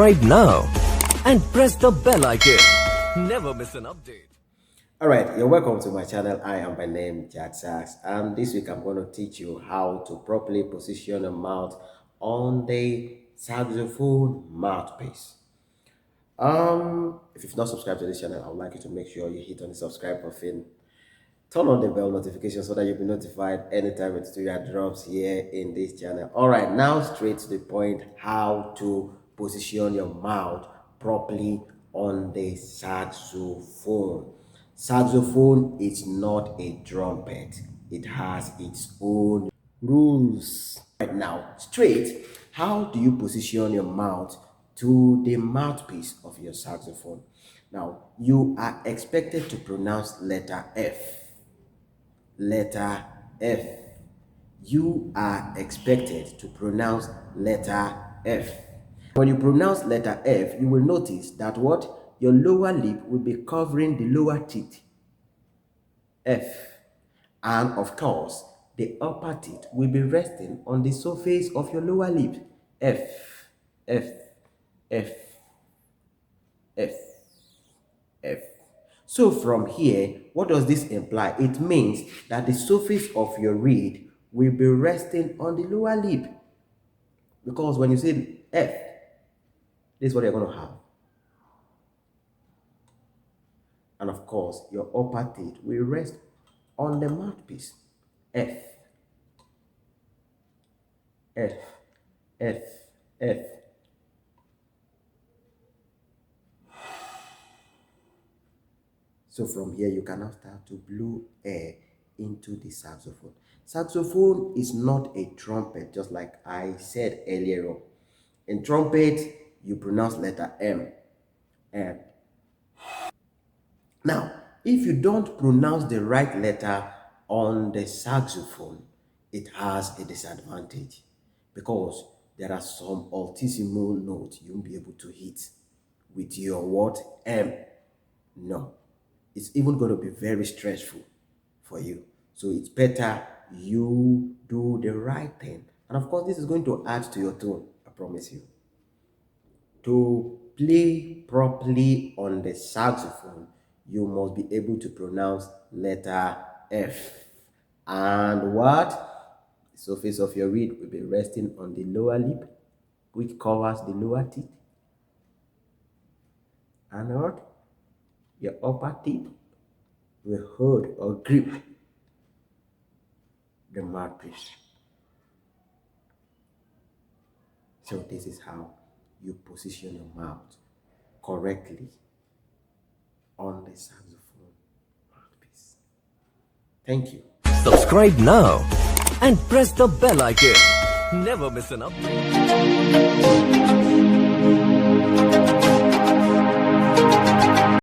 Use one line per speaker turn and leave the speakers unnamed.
Subscribe now and press the bell icon. Never miss an update.
Alright, you're welcome to my channel. I am by name Jadsax, and this week I'm going to teach you how to properly position a mouth on the saxophone mouthpiece. If you've not subscribed to this channel, I would like you to make sure you hit on the subscribe button. Turn on the bell notification so that you'll be notified anytime a tutorial drops here in this channel. Alright, now straight to the point, how to position your mouth properly on the saxophone. Saxophone is not a trumpet. It has its own rules. Right now, straight, how do you position your mouth to the mouthpiece of your saxophone? Now, you are expected to pronounce letter F. Letter F. You are expected to pronounce letter F. When you pronounce letter F, you will notice that what? Your lower lip will be covering the lower teeth, F. And of course, the upper teeth will be resting on the surface of your lower lip, F, F, F, F, F. So from here, what does this imply? It means that the surface of your reed will be resting on the lower lip. Because when you say F, this is what you're going to have. And of course, your upper teeth will rest on the mouthpiece. F, F, F, F. So from here, you can now start to blow air into the saxophone. Saxophone is not a trumpet, just like I said earlier on. In trumpet, you pronounce letter M. M. Now, if you don't pronounce the right letter on the saxophone, it has a disadvantage because there are some altissimo notes you won't be able to hit with your what? M. No. It's even going to be very stressful for you. So it's better you do the right thing. And of course, this is going to add to your tone, I promise you. To play properly on the saxophone, you must be able to pronounce letter F. And what? The surface of your reed will be resting on the lower lip, which covers the lower teeth. And what? Your upper teeth will hold or grip the mouthpiece. So this is how you position your mouth correctly on the saxophone mouthpiece. Thank you.
Subscribe now and press the bell icon. Never miss an update.